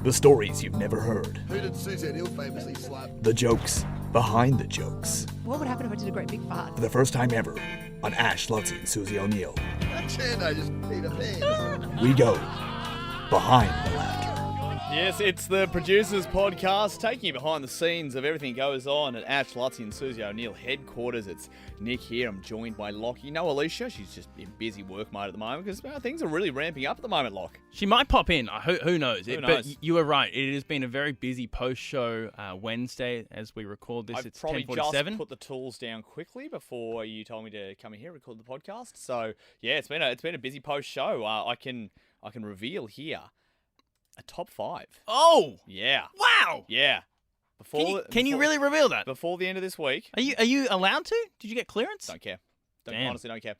The stories you've never heard. Who did Susie O'Neill famously slap? The jokes behind the jokes. What would happen if I did a great big fart? For the first time ever on Ash, Lachie and Susie O'Neill. Can I just peed a pants? We go behind the laughter. Yes, it's the Producers Podcast, taking you behind the scenes of everything that goes on at Ash, Lachie and Susie O'Neill headquarters. It's Nick here. I'm joined by Lachie. No, Alicia. She's just in busy work mode at the moment because things are really ramping up at the moment, Loch. She might pop in. Who knows? Who knows? But you were right. It has been a very busy post-show Wednesday as we record this. I've It's probably 10:47. just put the tools down quickly before you told me to come in here and record the podcast. So yeah, it's been a busy post-show. I can reveal here a top 5. Oh! Yeah. Wow! Yeah. Can you really reveal that? Before the end of this week. Are you allowed to? Did you get clearance? Don't care. Damn. Honestly, don't care.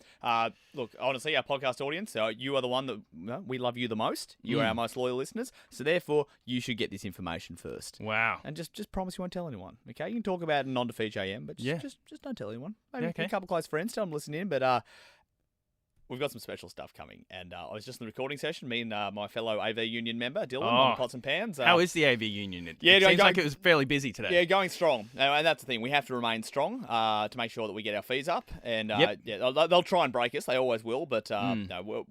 Look, honestly, our podcast audience, you are the one that we love you the most. You are our most loyal listeners. So therefore, you should get this information first. Wow. And just promise you won't tell anyone. Okay, you can talk about it in on-to-feature AM, but just don't tell anyone. Maybe Okay. a couple close friends, tell them to listen in. But we've got some special stuff coming. And I was just in the recording session, me and my fellow AV Union member, Dylan, on Pots and Pans. How is the AV Union? It Yeah, seems like it was fairly busy today. Yeah, going strong. And that's the thing. We have to remain strong to make sure that we get our fees up. And Yep. yeah, they'll try and break us. They always will. But no,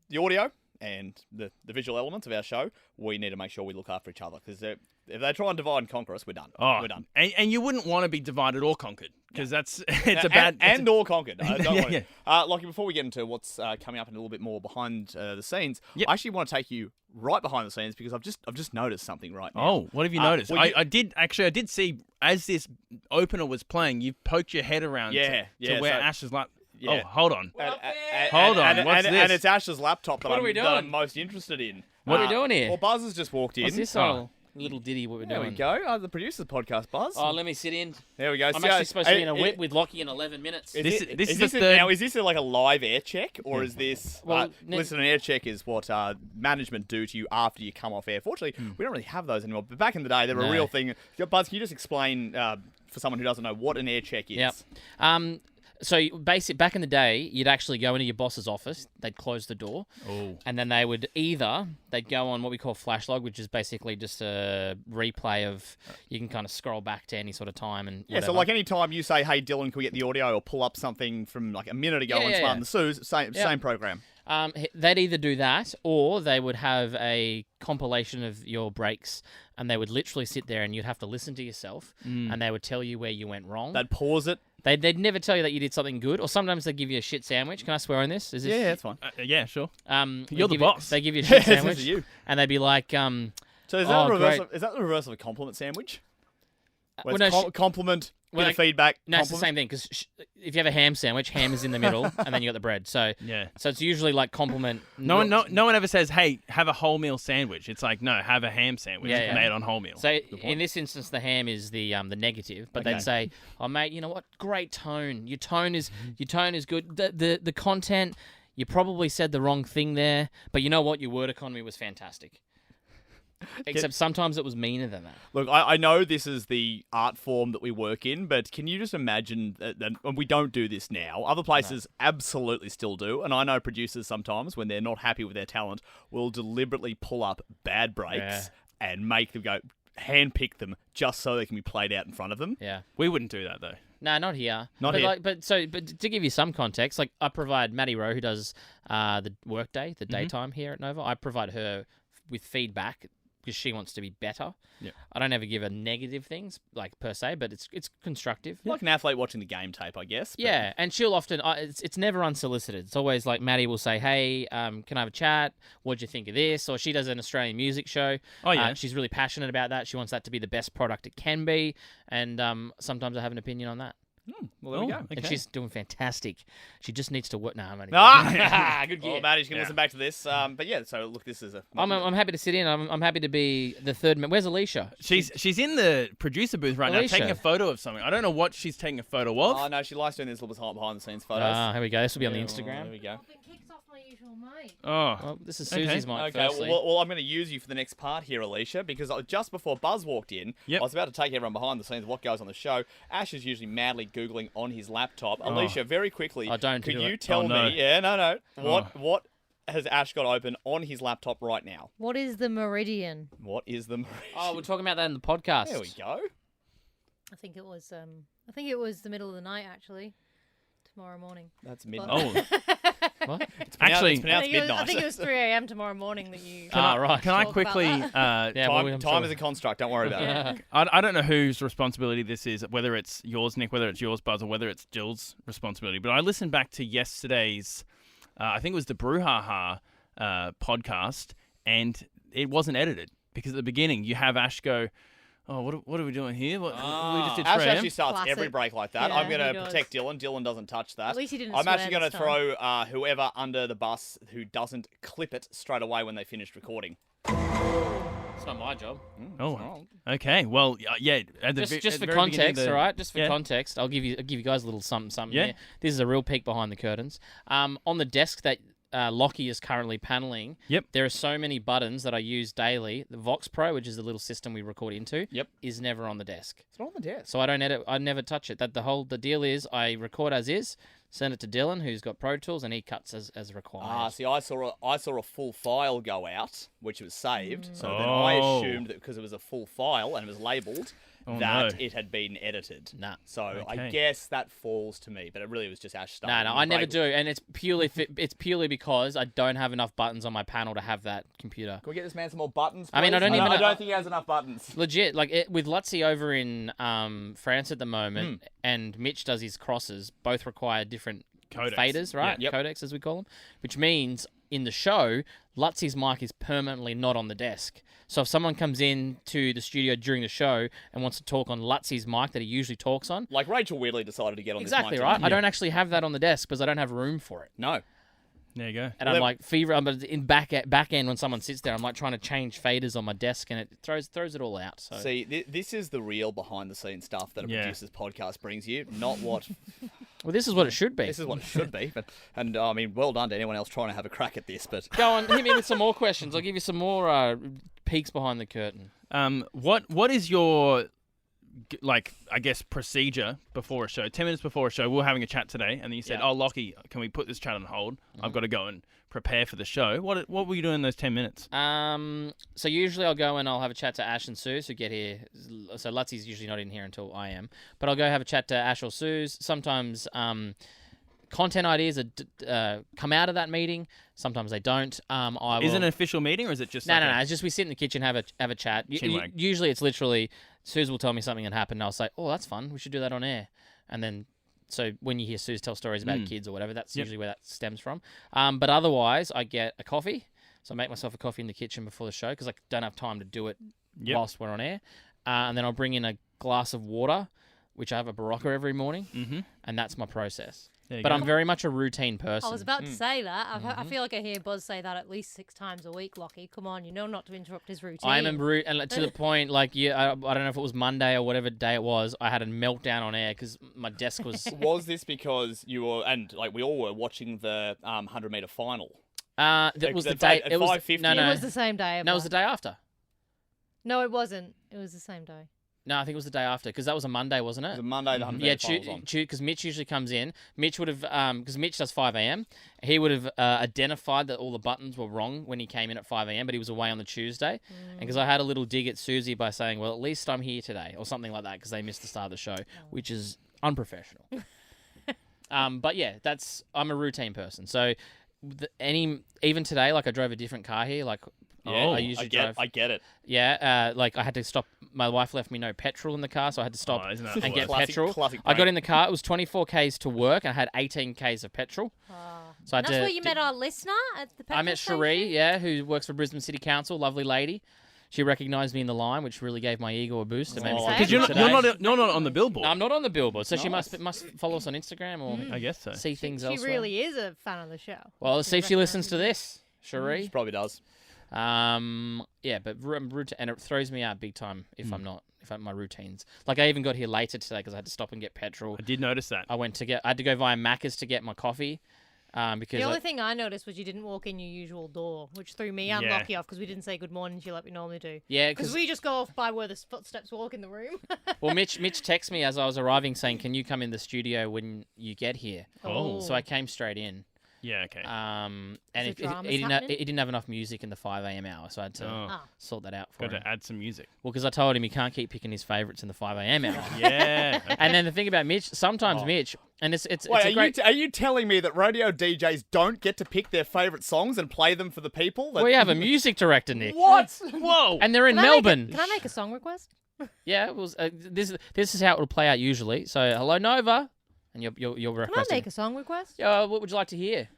the audio and the visual elements of our show, we need to make sure we look after each other. Because if they try and divide and conquer us, we're done. We're done. And you wouldn't want to be divided or conquered because or conquered. Don't Yeah, want it. Lachie, before we get into what's coming up and a little bit more behind the scenes, Yep. I actually want to take you right behind the scenes because I've just noticed something right now. Oh, what have you noticed? well, I did see as this opener was playing, you poked your head around to where so- Ash is like. Yeah. Oh, hold on. Hold on, what's this? And it's Ash's laptop that What are we that I'm doing? most interested in. What are we doing here? Well, Buzz has just walked in. What's this little ditty what we're There doing? we go. The Producers Podcast, Buzz. Oh, let me sit in. There we go. I'm actually supposed to be in a whip with Lachie in 11 minutes. This is this the third- now, is this like a live air check, or is this... Well, listen, an air check is what management do to you after you come off air. Fortunately, we don't really have those anymore, but back in the day, they were a No. real thing. Buzz, can you just explain, for someone who doesn't know, what an air check is? Yep. So back in the day, you'd actually go into your boss's office, they'd close the door, and then they'd go on what we call flash log, which is basically just a replay of, you can kind of scroll back to any sort of time and Yeah, so like any time you say, hey, Dylan, can we get the audio, or pull up something from like a minute ago on Smart and the Suze, same program. They'd either do that or they would have a compilation of your breaks and they would literally sit there and you'd have to listen to yourself and they would tell you where you went wrong. They'd pause it. They'd never tell you that you did something good, or sometimes they'd give you a shit sandwich. Can I swear on this? Is this Yeah, that's fine. yeah, sure. You're You're the boss. They give you a shit This sandwich is you. and they'd be like, So is that the reverse of a compliment sandwich? Where well, it's no, compliment, bit well, of feedback, no, it's the compliment? same thing, because if you have a ham sandwich, ham is in the middle, and then you got the bread. So Yeah. so it's usually like compliment. No one ever says, "Hey, have a wholemeal sandwich." It's like, no, have a ham sandwich made on wholemeal. So in this instance, the ham is the negative, but they'd say, "Oh mate, you know what? Great tone. Your tone is good. The content, you probably said the wrong thing there, but you know what? Your word economy was fantastic." Except sometimes it was meaner than that. Look, I know this is the art form that we work in, but can you just imagine that and we don't do this now. Other places absolutely still do, and I know producers sometimes, when they're not happy with their talent, will deliberately pull up bad breaks and make them go, handpick them just so they can be played out in front of them. Yeah. We wouldn't do that though. No, not here. Not but here. But to give you some context, like I provide Maddie Rowe, who does the workday, the daytime here at Nova. I provide her with feedback because she wants to be better. Yeah. I don't ever give her negative things, like per se, but it's constructive. Like an athlete watching the game tape, I guess. But Yeah, and she'll often, it's never unsolicited. It's always like Maddie will say, hey, can I have a chat? What'd you think of this? Or she does an Australian music show. Oh, yeah. She's really passionate about that. She wants that to be the best product it can be. And sometimes I have an opinion on that. Well, there we go. And she's doing fantastic. She just needs to work. No, I'm only Good gear. Well, Maddie's going to listen back to this. But yeah, so look, this is a... I'm happy to sit in. I'm happy to be the third man. Where's Alicia? She's in the producer booth right Alicia. now taking a photo of something. I don't know what she's taking a photo of. Oh, no, she likes doing these little behind-the-scenes photos. Here we go. This will be on the There Instagram. we go. It kicks off my usual mic. Oh. Well, this is Okay. Susie's mic, Okay, firstly. well, I'm going to use you for the next part here, Alicia, because just before Buzz walked in, Yep. I was about to take everyone behind the scenes of what goes on the show. Ash is usually madly Googling on his laptop. Alicia, very quickly, Oh, don't could do you it. tell Oh, no. me... Yeah, no. What has Ash got open on his laptop right now? What is the meridian? What is the meridian? Oh, we're talking about that in the podcast. There we go. I think it was the middle of the night actually. Tomorrow morning. That's midnight. Oh, What? actually, it's pronounced midnight. I think it was 3 a.m. tomorrow morning that you. Right. can I Talk about quickly? that. Yeah, well, I'm Time sure. is a construct. Don't worry about it. Yeah. I don't know whose responsibility this is, whether it's yours, Nick, whether it's yours, Buzz, or whether it's Jill's responsibility. But I listened back to yesterday's, I think it was the Brouhaha podcast, and it wasn't edited because at the beginning you have Ash go, "Oh, what are we doing here? What, we just did Ash 3 a.m.?" actually starts Classic. every break like that. Yeah, I'm going he to does. protect Dylan. Dylan doesn't touch that. At least he didn't I'm swear actually going to this throw whoever under the bus who doesn't clip it straight away when they finished recording. It's not my job. Oh, okay. Well, yeah. At the Just at for the very beginning of context, the- all right. Just for Yeah. context, I'll give you guys a little something. Yeah. Here. This is a real peek behind the curtains. On the desk that Lachie is currently paneling. Yep. There are so many buttons that I use daily. The Vox Pro, which is the little system we record into, Yep. is never on the desk. It's not on the desk. So I don't edit. I never touch it. The deal is I record as is, send it to Dylan, who's got Pro Tools, and he cuts as required. See, I saw a full file go out, which was saved. So then Oh. I assumed that because it was a full file and it was labelled, Oh, that no. it had been edited. Nah. So I Okay. guess that falls to me, but it really was just Ash stuff. No, I never do, and it's purely because I don't have enough buttons on my panel to have that computer. Can we get this man some more buttons? I mean, I please? don't even- I don't think he has enough buttons. Legit, with Lutzi over in France at the moment, and Mitch does his crosses, both require different Codecs. faders, right? Yeah. Yep. Codecs, as we call them, which means in the show, Lutzi's mic is permanently not on the desk. So if someone comes in to the studio during the show and wants to talk on Lutzi's mic that he usually talks on, Like Rachel Weirdly decided to get on exactly this mic right. tonight. I don't actually have that on the desk because I don't have room for it. No. There you go. And I'm like but in back end when someone sits there, I'm like trying to change faders on my desk, and it throws it all out. So See, this is the real behind the scenes stuff that a Yeah. producer's podcast brings you, not what well, this is what it should be. this is what it should be. And I mean, well done to anyone else trying to have a crack at this. But Go on, hit me with some more questions. I'll give you some more peeks behind the curtain. What is your I guess procedure before a show? 10 minutes before a show, we were having a chat today, and then you said, Yeah. "Oh, Lachie, can we put this chat on hold? I've got to go and prepare for the show." What were you doing in those 10 minutes? So usually I'll go and I'll have a chat to Ash and Suze who get here. So Lutzi's usually not in here until I am, but I'll go have a chat to Ash or Suze. Sometimes content ideas come out of that meeting. Sometimes they don't. Is it an official meeting, or is it just No, like no. It's just we sit in the kitchen, have a chat. Chinwag. Usually it's literally Suze will tell me something that happened, and I'll say, "Oh, that's fun. We should do that on air." And then, so when you hear Suze tell stories about kids or whatever, that's usually where that stems from. But otherwise, I get a coffee. So I make myself a coffee in the kitchen before the show because I don't have time to do it whilst we're on air. And then I'll bring in a glass of water, which I have a Barocca every morning, and that's my process. There you But go. I'm very much a routine person. I was about to say that. I feel like I hear Buzz say that at least 6 times a week, Lachie. Come on, you know not to interrupt his routine. I am and to the point, I don't know if it was Monday or whatever day it was, I had a meltdown on air because my desk was... was this because you were, and like we all were, watching the 100-meter final? that was the At day... at It was 5:50. no, It no. was the same day. No, it was the day after. No, it wasn't. It was the same day. No, I think it was the day after because that was a Monday, wasn't It it? was a Monday, the 100-meter Yeah, finals on. because Mitch usually comes in. Mitch would have, because Mitch does 5 a.m., he would have identified that all the buttons were wrong when he came in at 5 a.m., but he was away on the Tuesday. And because I had a little dig at Susie by saying, well, at least I'm here today, or something like that, because they missed the start of the show, which is unprofessional. But yeah, I'm a routine person. So even today, I drove a different car here, Yeah, I usually drive. I get it. Yeah, I had to stop. My wife left me no petrol in the car, so I had to stop Oh, isn't that the and get worst? petrol. Classic I got prank. in the car. It was 24 k's to work, and I had 18 k's of petrol. So I had That's to. where you met our listener at the petrol I met Cherie, station? yeah, who works for Brisbane City Council. Lovely lady. She recognised me in the line, which really gave my ego a boost. And made me Oh, feel Because good you're today. you're not on the billboard. No, I'm not on the billboard, so she Nice. must follow us on Instagram or I guess so. see things She elsewhere. really is a fan of the show. Well, let's see if she listens to this, Cherie. She probably does. Yeah, but and it throws me out big time if I'm not my routines. I even got here later today because I had to stop and get petrol. I did notice that. I had to go via Macca's to get my coffee because The only thing I noticed was you didn't walk in your usual door, which threw me and Yeah. Lachie off because we didn't say good morning to you like we normally do. yeah, Because because we just go off by where the footsteps walk in the room. well, Mitch texted me as I was arriving saying, "Can you come in the studio when you get here?" Oh. So I came straight in. Yeah, okay. And So it drama's didn't happening? it didn't have enough music in the 5 a.m. hour, so I had to Oh. sort that out for Got him. to add some music. Well, because I told him he can't keep picking his favourites in the 5 a.m. hour. Yeah. Okay. And then the thing about Mitch, sometimes Mitch, and it's Wait, a great. are you telling me that radio DJs don't get to pick their favourite songs and play them for the people? We have a music director, Nick. What? Whoa! And they're in Can I make Melbourne. Can I make a song request? Yeah, it was, this is how it will play out usually. So, hello, Nova. And you're Can I requesting. make a song request? What would you like to hear?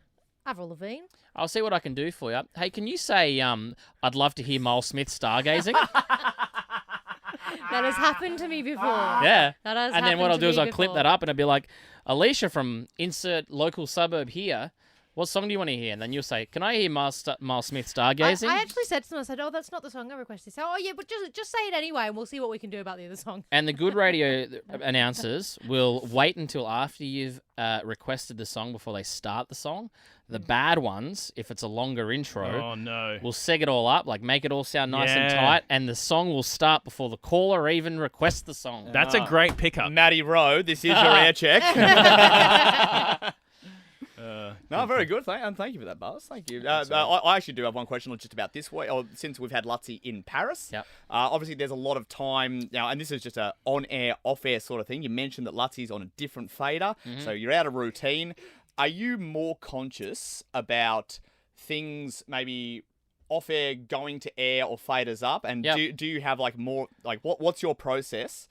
Avril Lavigne. I'll see what I can do for you. Hey, can you say, I'd love to hear Miles Smith stargazing? That has happened to me before. Yeah. That has And then what happened I'll to do is me I'll clip before. that up and I'll be like, Alicia from insert local suburb here. What song do you want to hear? And then you'll say, can I hear Miles Smith stargazing? I actually said to them, I said, oh, that's not the song I requested. So, oh, yeah, but just say it anyway, and we'll see what we can do about the other song. And the good radio announcers will wait until after you've requested the song before they start the song. The bad ones, if it's a longer intro, Oh, no. will seg it all up, like make it all sound nice and Yeah. tight, and the song will start before the caller even requests the song. That's a great pickup. Matty Rowe, this is your air check. No, very good. Thank you for that, Buzz. Thank you. I actually do have one question just about this week, or since we've had Lachie in Paris. Yep. Obviously, there's a lot of time now, and this is just a on-air, off-air sort of thing. You mentioned that Lachie's on a different fader, so you're out of routine. Are you more conscious about things maybe off-air going to air or faders up? And Yep. do you have like more like what's your process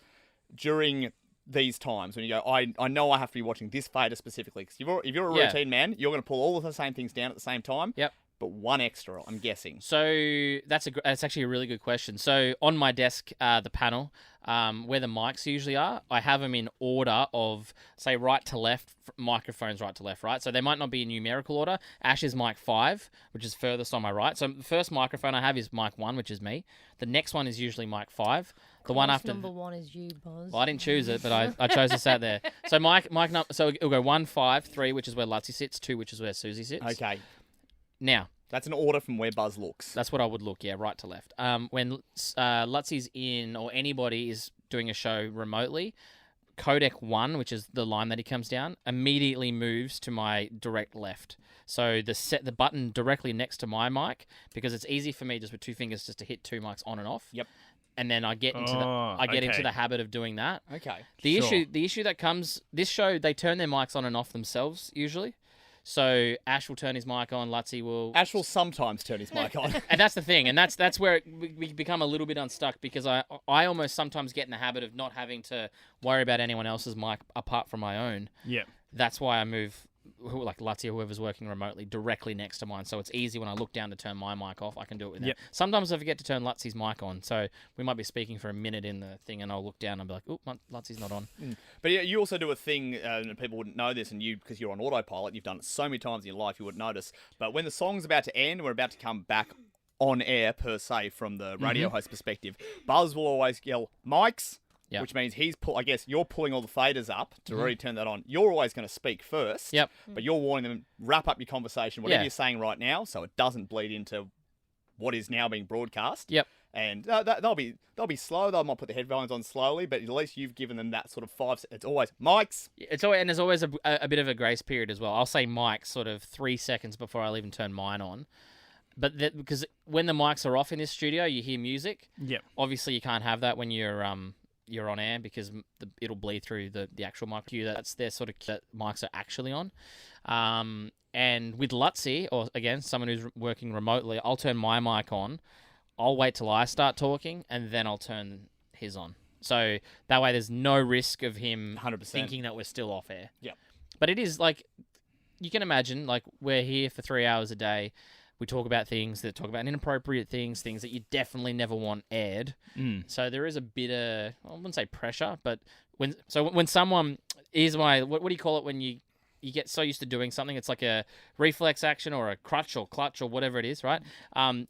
during these times when you go, I know I have to be watching this fader specifically? Because if you're a Yeah. routine man, you're going to pull all of the same things down at the same time. Yep. But one extra, I'm guessing. So that's actually a really good question. So on my desk, the panel, where the mics usually are, I have them in order of, say, right to left, microphones right to left, right? So they might not be in numerical order. Ash is mic 5, which is furthest on my right. So the first microphone I have is mic 1, which is me. The next one is usually mic 5. The one after... Number 1 is you, Buzz. Well, I didn't choose it, but I chose to sat there. So so it'll go 1, 5, 3, which is where Lachie sits, 2, which is where Susie sits. Okay. Now... That's an order from where Buzz looks. That's what I would look, yeah, right to left. When Lutzie's in, or anybody is doing a show remotely, codec 1, which is the line that he comes down, immediately moves to my direct left. So the button directly next to my mic, because it's easy for me just with 2 fingers just to hit 2 mics on and off. Yep. And then I get into okay. the habit of doing that. Okay. The Sure. issue that comes, this show, they turn their mics on and off themselves usually. So Ash will turn his mic on, Lachie will... Ash will sometimes turn his mic on. And that's the thing, and that's where we become a little bit unstuck, because I almost sometimes get in the habit of not having to worry about anyone else's mic apart from my own. Yeah. That's why I move, like Lachie or whoever's working remotely, directly next to mine. So it's easy when I look down to turn my mic off, I can do it with that. Yep. Sometimes I forget to turn Latzie's mic on, so we might be speaking for a minute in the thing, and I'll look down and be like, oh, Latzie's not on. But yeah, you also do a thing, and people wouldn't know this, and because you're on autopilot, you've done it so many times in your life, you wouldn't notice. But when the song's about to end, we're about to come back on air, per se, from the radio host perspective, Buzz will always yell, mics, Yep. which means I guess you're pulling all the faders up to really turn that on. You're always going to speak first, Yep. but you're warning them, wrap up your conversation, whatever Yeah. you're saying right now, so it doesn't bleed into what is now being broadcast. Yep. And they'll be slow. They might put the headphones on slowly, but at least you've given them that sort of 5. It's always mics. It's always, and there's always a bit of a grace period as well. I'll say mic sort of 3 seconds before I'll even turn mine on. But because when the mics are off in this studio, you hear music. Yep. Obviously, you can't have that when you're on air, because it'll bleed through the actual mic. That's their sort of that mics are actually on. And with Lutzi, or again, someone who's working remotely, I'll turn my mic on. I'll wait till I start talking, and then I'll turn his on. So that way there's no risk of him 100%. thinking that we're still off air. Yep. But it is like, you can imagine, like, we're here for 3 hours a day. We talk about inappropriate things that you definitely never want aired. So there is a bit of, I wouldn't say pressure, but when someone, here's my, what do you call it when you get so used to doing something, it's like a reflex action or a crutch or clutch or whatever it is, right?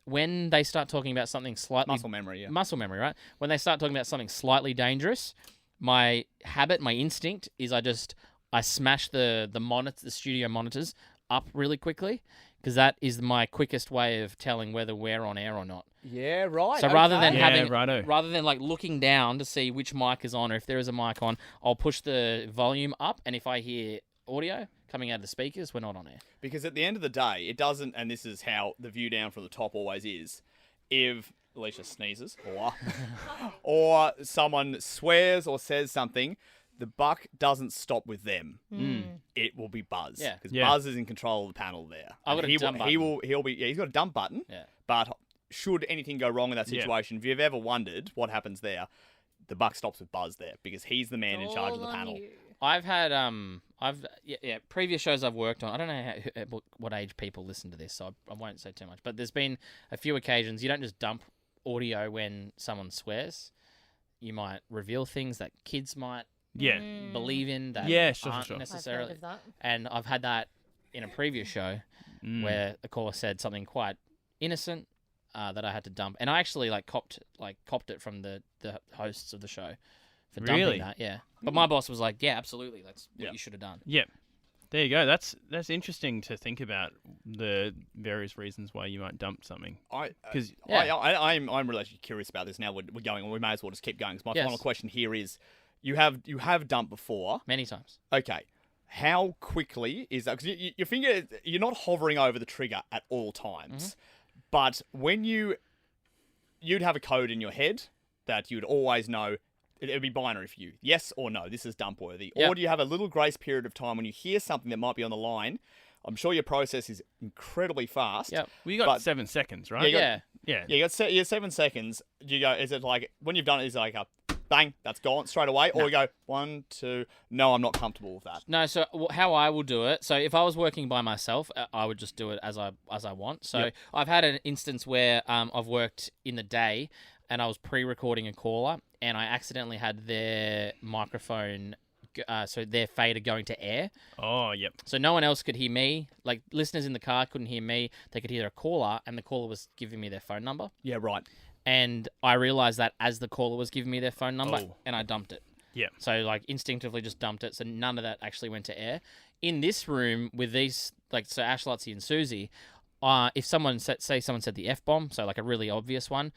When they start talking about something slightly... Muscle memory, yeah. Muscle memory, right? When they start talking about something slightly dangerous, my habit, my instinct is I smash the studio monitors up really quickly, because that is my quickest way of telling whether we're on air or not. Yeah, right. So rather than Yeah, righto. rather than like looking down to see which mic is on, or if there is a mic on, I'll push the volume up, and if I hear audio coming out of the speakers, we're not on air. Because at the end of the day, it doesn't, and this is how the view down from the top always is, if Alicia sneezes or someone swears or says something, the buck doesn't stop with them. It will be Buzz. Yeah. Because Yeah. Buzz is in control of the panel there. I've got And a dump button. he'll be, he's got a dump button. Yeah. But should anything go wrong in that Yeah. situation, if you've ever wondered what happens there, the buck stops with Buzz there because he's the man in charge of the All on panel. you. I've had previous shows I've worked on. I don't know what age people listen to this, so I won't say too much. But there's been a few occasions you don't just dump audio when someone swears. You might reveal things that kids might Yeah. believe in that Yeah, sure, aren't sure. I've heard necessarily. of that. And I've had that in a previous show where the caller said something quite innocent that I had to dump, and I actually copped it from the hosts of the show for Really? dumping that. Yeah, but my boss was like, "Yeah, absolutely, that's what you should have done." Yeah. There you go. That's interesting to think about the various reasons why you might dump something. Because I'm really actually curious about this now. We're going, we may as well just keep going. 'Cause my Yes. final question here is, you have dumped before. Many times. Okay. How quickly is that? Because your finger, you're not hovering over the trigger at all times. But when you'd have a code in your head that you'd always know, it would be binary for you. Yes or no, this is dump worthy. Yeah. Or do you have a little grace period of time when you hear something that might be on the line? I'm sure your process is incredibly fast. Yep. well, you got But- 7 seconds, right? Yeah, you got- Yeah. Yeah. Yeah, you got 7 seconds. Do you go, is it like, when you've done it, is it like a bang, that's gone straight away? Or you go, 1, 2, no, I'm not comfortable with that. No, so how I will do it. So if I was working by myself, I would just do it as I want. So Yep. I've had an instance where I've worked in the day and I was pre-recording a caller and I accidentally had their microphone, so their fader going to air. Oh, yep. So no one else could hear me. Like listeners in the car couldn't hear me. They could hear a caller, and the caller was giving me their phone number. Yeah, right. And I realized that as the caller was giving me their phone number, Oh. and I dumped it. Yeah. So instinctively just dumped it. So none of that actually went to air. In this room with these, so Ash, Lachie, and Susie, if someone someone said the F-bomb, so a really obvious one,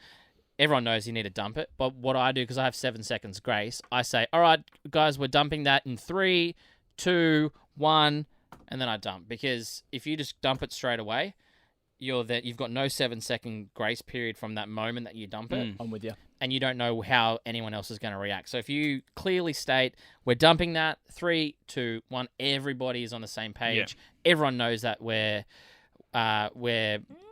everyone knows you need to dump it. But what I do, because I have 7 seconds grace, I say, all right, guys, we're dumping that in 3, 2, 1, and then I dump. Because if you just dump it straight away, you've got no 7-second grace period from that moment that you dump it. I'm with you. And you don't know how anyone else is going to react. So if you clearly state, we're dumping that, 3, 2, 1, everybody is on the same page. Everyone knows that we're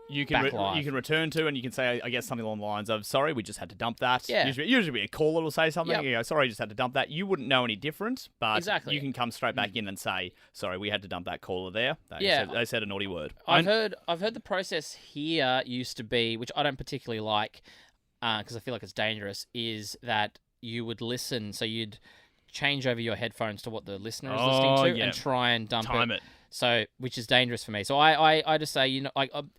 You can back live. you can return to, and you can say, I guess, something along the lines of, sorry, we just had to dump that. Yeah. Usually a caller will say something. Yep. You go, sorry, I just had to dump that. You wouldn't know any different, but Exactly. you can come straight back in and say, sorry, we had to dump that caller there. Yeah. They said a naughty word. I've heard the process here used to be, which I don't particularly like, because I feel like it's dangerous, is that you would listen, so you'd change over your headphones to what the listener is listening to yeah. and try and dump Time it. So, which is dangerous for me. So I just say,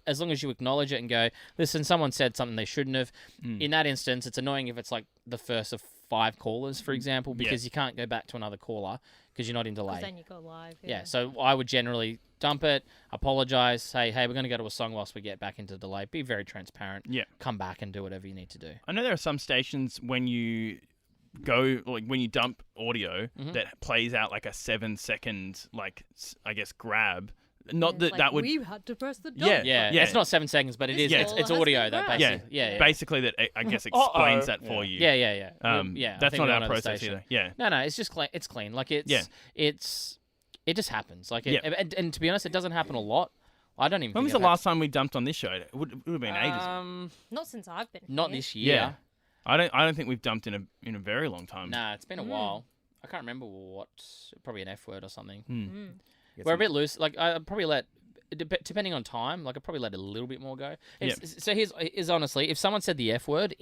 as long as you acknowledge it and go, listen, someone said something they shouldn't have. In that instance, it's annoying if it's the first of 5 callers, for example, because you can't go back to another caller because you're not in delay. 'Cause then you go live. Yeah, so I would generally dump it, apologize, say, hey, we're going to go to a song whilst we get back into delay. Be very transparent. Yeah. Come back and do whatever you need to do. I know there are some stations when you go, when you dump audio that plays out a 7-second, I guess, grab. Not It's that like, that would... we had to press the Yeah. dump. Yeah, Yeah. it's not 7 seconds, but it This is. Yeah. It's caller has audio been that grabbed. basically. Yeah. Basically, that I guess explains that for you. Yeah. I That's think not we're our on the process station. either. Yeah. No, it's just clean. It's clean. It just happens. And to be honest, it doesn't happen a lot. I don't even. When was the last time we dumped on this show? It would have been ages ago. Not since I've been Not here. this year. Yeah. I don't think we've dumped in a very long time. Nah, it's been a while. I can't remember what. Probably an F word or something. Get We're a some- bit loose. I probably let, depending on time, I'd probably let a little bit more go. So here's honestly, if someone said the F word,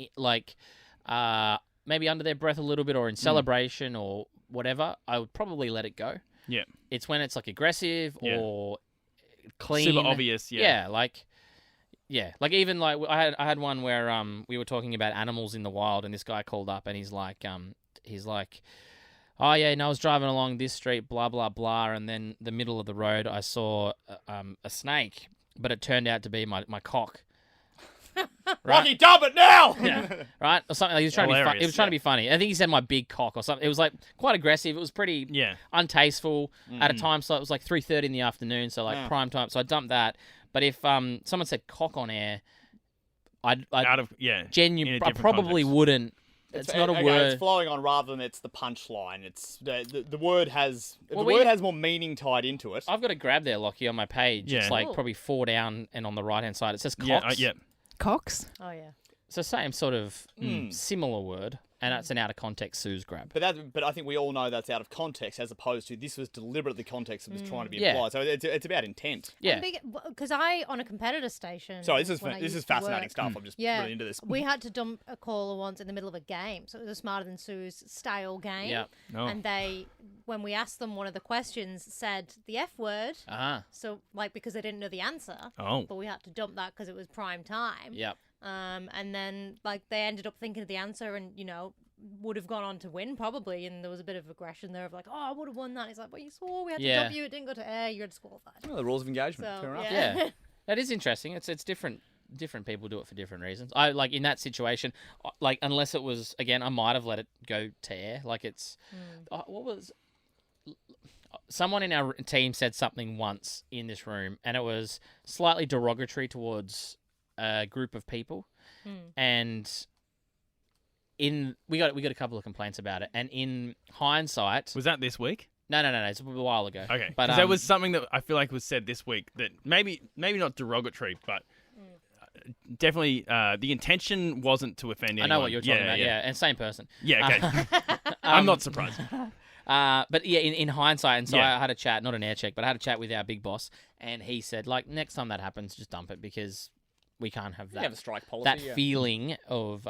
maybe under their breath a little bit or in celebration or whatever, I would probably let it go. Yeah. It's when it's aggressive Yeah. or clean. Super obvious. Yeah. Even I had one where we were talking about animals in the wild, and this guy called up and he's like, oh yeah, no, I was driving along this street, blah blah blah, and then the middle of the road I saw a snake, but it turned out to be my cock. Rocky, dub it now! Yeah. Right? Or something. Like, he was trying to be Hilarious, he was trying to be funny. I think he said my big cock or something. It was like quite aggressive. It was pretty untasteful at a time slot. It was like 3:30 in the afternoon, so like prime time. So I dumped that. But if someone said cock on air, I probably context. wouldn't. It's not a word. It's flowing on rather than it's the punchline. It's the word has Well, has more meaning tied into it. I've got a grab there, Lachie, on my page. Yeah. It's like Cool. probably 4 down and on the right-hand side. It says Yeah, cocks. Cox. Oh yeah. It's the same sort of similar word, and that's an out-of-context Sue's grab. But I think we all know that's out of context, as opposed to this was deliberately context that was trying to be Yeah. applied. So it's about intent. Yeah. Because I on a competitor station. Sorry, this when I is used to fascinating work, stuff. I'm just Yeah, really into this. we had to dump a caller once in the middle of a game, so it was a Smarter Than Sue's style game. Yeah. Oh. And they, when we asked them, one of the questions said the F word. Uh-huh. So like because they didn't know the answer. Oh. But we had to dump that because it was prime time. Yep. And then like they ended up thinking of the answer and would have gone on to win probably, and there was a bit of aggression there of like, oh, I would have won that. And he's like, but you swore we had to Yeah. dump you. It didn't go to air. You're disqualified. Well, the rules of engagement. So Fair enough. Yeah. That is interesting. It's different. Different people do it for different reasons. I like in that situation, like unless it was again, I might have let it go to air. Like it's what was someone in our team said something once in this room, and it was slightly derogatory towards a group of people, and we got a couple of complaints about it, and in hindsight, Was that this week? no, it's a while ago. Okay. But Because there was something that I feel like was said this week that maybe not derogatory, but definitely the intention wasn't to offend anyone. I know what you're talking about. Yeah, and same person. Yeah, okay. I'm not surprised. But yeah, in hindsight, and so Yeah. I had a chat, not an air check, but I had a chat with our big boss, and he said, like, next time that happens, just dump it because we can't have We have a that strike policy. that yeah. feeling of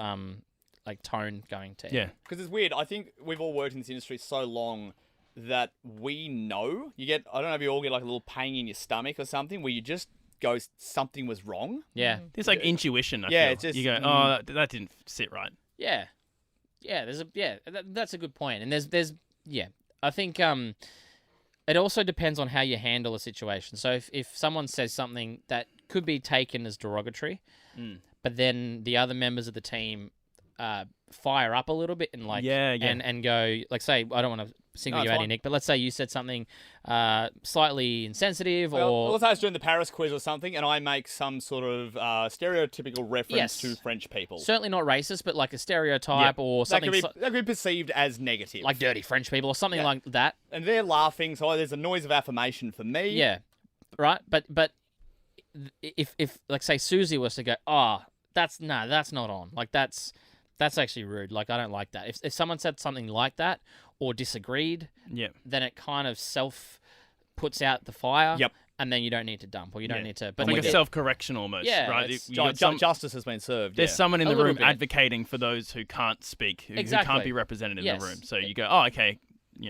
like tone going to Yeah. Because it's weird. I think we've all worked in this industry so long that we know. I don't know if you all get like a little pain in your stomach or something where you just go, something was wrong. Yeah, It's like intuition. I Yeah, feel. it's just- you go, oh, that didn't sit right. yeah. That's a good point, and there's I think it also depends on how you handle a situation. So if someone says something that could be taken as derogatory, but then the other members of the team fire up a little bit and like and go like, say, I don't want to single No, you it's out, fine. Nick, but let's say you said something slightly insensitive Well, or let's say I was doing the Paris quiz or something, and I make some sort of stereotypical reference Yes. to French people. certainly not racist, but like a stereotype or that something could be perceived as negative. like dirty French people or something like that. and they're laughing, so there's a noise of affirmation for me. Yeah, right. But if like say Susie was to go, oh, that's not on. Like that's actually rude. Like I don't like that. If someone said something like that or disagreed, Yeah. then it kind of self puts out the fire. Yep. And then you don't need to dump or you don't Yeah. need to. It's But like with a it- self-correction almost, Yeah, right? it's- You got some- Justice has been served. there's yeah. someone in A the little room bit. advocating for those who can't speak, who Exactly. can't be represented in Yes. the room. So you go, oh, okay,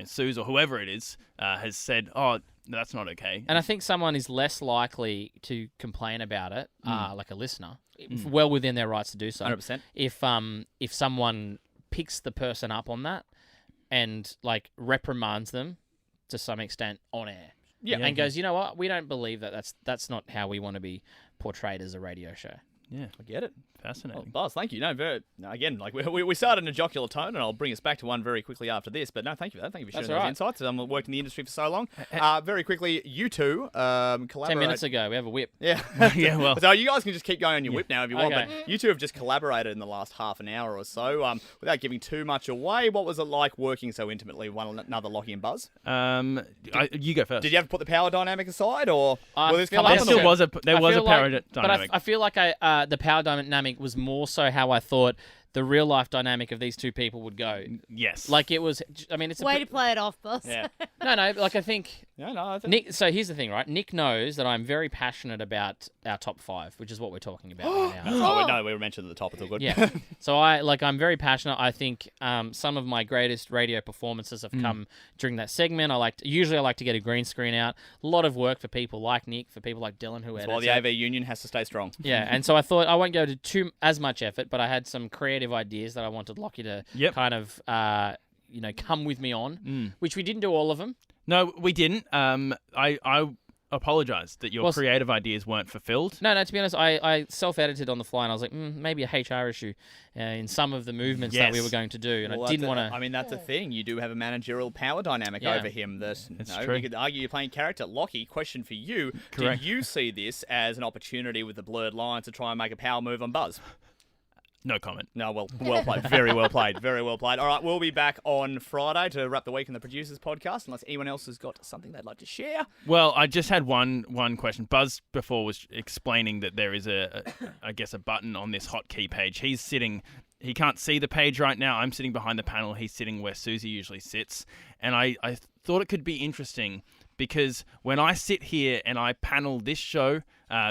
Suze or whoever it is has said, oh, that's not okay. And I think someone is less likely to complain about it, like a listener, well within their rights to do so. 100%. If someone picks the person up on that and like reprimands them to some extent on air, and goes, you know what, we don't believe that's not how we want to be portrayed as a radio show. Yeah, I get it. fascinating. Buzz, thank you. No, again, like we started in a jocular tone, and I'll bring us back to one very quickly after this. But no, thank you for that. Thank you for sharing That's those all right. insights. I've worked in the industry for so long. Very quickly, you two collaborate. 10 minutes ago, we have a whip. Yeah. Yeah, well. So you guys can just keep going on your whip now if you want. Okay. But you two have just collaborated in the last half an hour or so. Without giving too much away, what was it like working so intimately with one another, Lachie and Buzz? You go first. Did you have to put the power dynamic aside, or I will this feel come like up? There on still the- was a I feel power like- dynamic. But I feel like the power dynamic was more so how I thought the real life dynamic of these two people would go. Yes. Like it was. I mean, it's Way to play it off, boss. Yeah. no. Like I think Yeah, no. I think... Nick. So here's the thing, right? Nick knows that I'm very passionate about our top 5, which is what we're talking about right now. Oh, we were mentioned at the top. It's all good. Yeah. So I'm very passionate. I think some of my greatest radio performances have come during that segment. Usually I like to get a green screen out. A lot of work for people like Nick, for people like Dylan who That's edits why the it. AV union has to stay strong. Yeah, and so I thought I won't go to as much effort, but I had some creative ideas that I wanted Lachie to kind of come with me on, which we didn't do all of them. No, we didn't. I apologise that your Well, creative ideas weren't fulfilled. No, to be honest, I self-edited on the fly, and I was like, maybe a HR issue in some of the movements that we Yes. were going to do, and Well, I didn't that's want I mean, that's the thing. You do have a managerial power dynamic Yeah. over him. That It's you true. could argue you're playing character. Lachie, question for you: Correct. Do you see this as an opportunity with the blurred lines to try and make a power move on Buzz? No comment. No, well played. Very well played. Very well played. All right, we'll be back on Friday to wrap the week in the producers podcast, unless anyone else has got something they'd like to share. Well, I just had one question. Buzz before was explaining that there is I guess a button on this hotkey page. He's sitting. He can't see the page right now. I'm sitting behind the panel. He's sitting where Susie usually sits, and I thought it could be interesting because when I sit here and I panel this show,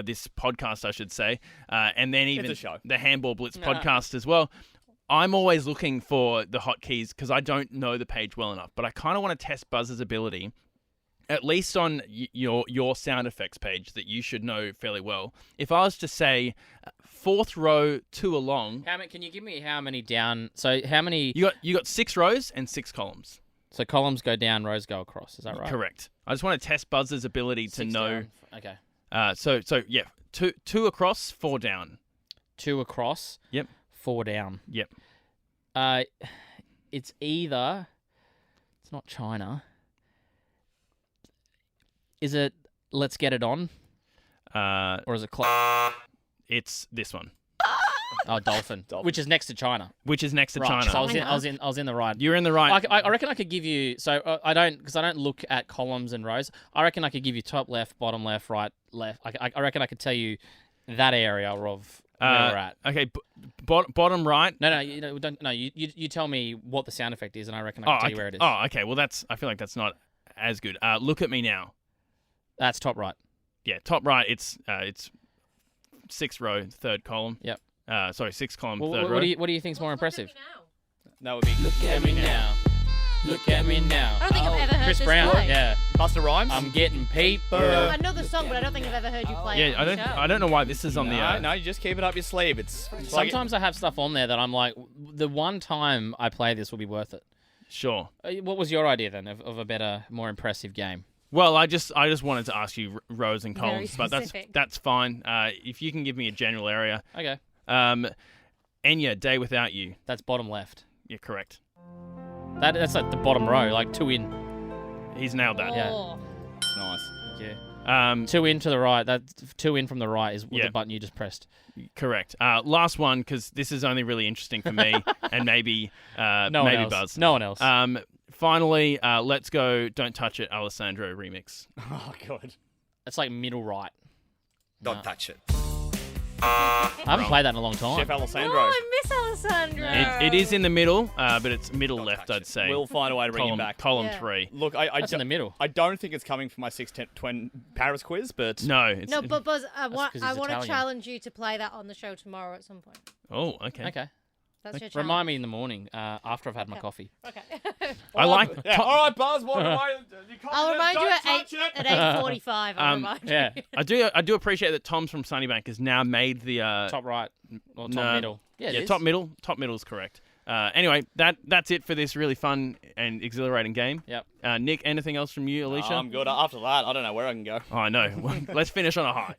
this podcast, I should say, and then even It's a show. the Handball Blitz podcast as well, I'm always looking for the hotkeys because I don't know the page well enough. But I kind of want to test Buzz's ability, at least on your sound effects page that you should know fairly well. If I was to say 4th row 2 along, Can you give me how many down? So how many? you got 6 rows and 6 columns. So columns go down, rows go across. Is that right? Correct. I just want to test Buzz's ability to 6 know. down. Okay. So yeah, two across, 4 down. 2 across. Yep. 4 down. Yep. It's either. It's not China. Is it Let's Get It On? Or is it It's this one, Dolphin, which is next to China. which is next to Right. China. So I was in the right. You're in the right. I reckon I could give you. So I don't look at columns and rows. I reckon I could give you top left, bottom left, right, left. I reckon I could tell you that area of where we're at. Okay, bottom right. No, don't. No, you tell me what the sound effect is, and I reckon I can tell you where it is. Oh, okay. Well, I feel like that's not as good. Look at me now. That's top right. Yeah, top right. It's 6th row, 3rd column. Yep. Sorry, 6th column, Well, 3rd row. what do you think's more impressive? That would be Look at me now. Look at me now. I don't think I've ever heard Chris this Brown. play. Yeah. Buster Rhymes. I'm getting paper. I know the song, but I don't think I've ever heard you play it. Yeah, on the show. I don't know why this is on the. No, you just keep it up your sleeve. It's like Sometimes I have stuff on there that I'm like, the one time I play this will be worth it. Sure. What was your idea then of a better, more impressive game? Well, I just wanted to ask you rows and Very columns, but specific. that's fine. If you can give me a general area. Okay. Enya, Day Without You. That's bottom left. You're correct. That's like the bottom row, like 2 in. He's nailed that. Yeah. Oh. nice. Yeah. 2 in to the right. That's 2 in from the right is Yeah. the button you just pressed. Correct. Last one, because this is only really interesting for me and maybe No one maybe else. Buzz. No one else. Finally, Let's Go, Don't Touch It, Alessandro remix. Oh god. It's like middle right. Don't touch it. I haven't played that in a long time. Chef Alessandro. Oh, I miss Alessandro. It is in the middle, but it's middle left, I'd say. We'll find a way to bring him column, back. column Yeah. 3. Look, I That's in the middle. I don't think it's coming from my 6-10 Paris quiz, but No, it's No, but Buzz, I 'cause want he's to Italian. challenge you to play that on the show tomorrow at some point. Oh, okay. Okay. That's your challenge. Remind me in the morning after I've had my Okay. coffee. Okay. I like. yeah. All right, Buzz, walk away. I'll remind you at 8:45. I'll remind Yeah. you. I do appreciate that Tom's from Sunnybank has now made the Top right or top no, middle. Yeah, it is. top middle. Top middle is correct. Anyway, that's it for this really fun and exhilarating game. Yep. Nick, anything else from you, Alicia? I'm good. After that, I don't know where I can go. Oh, I know. Let's finish on a high.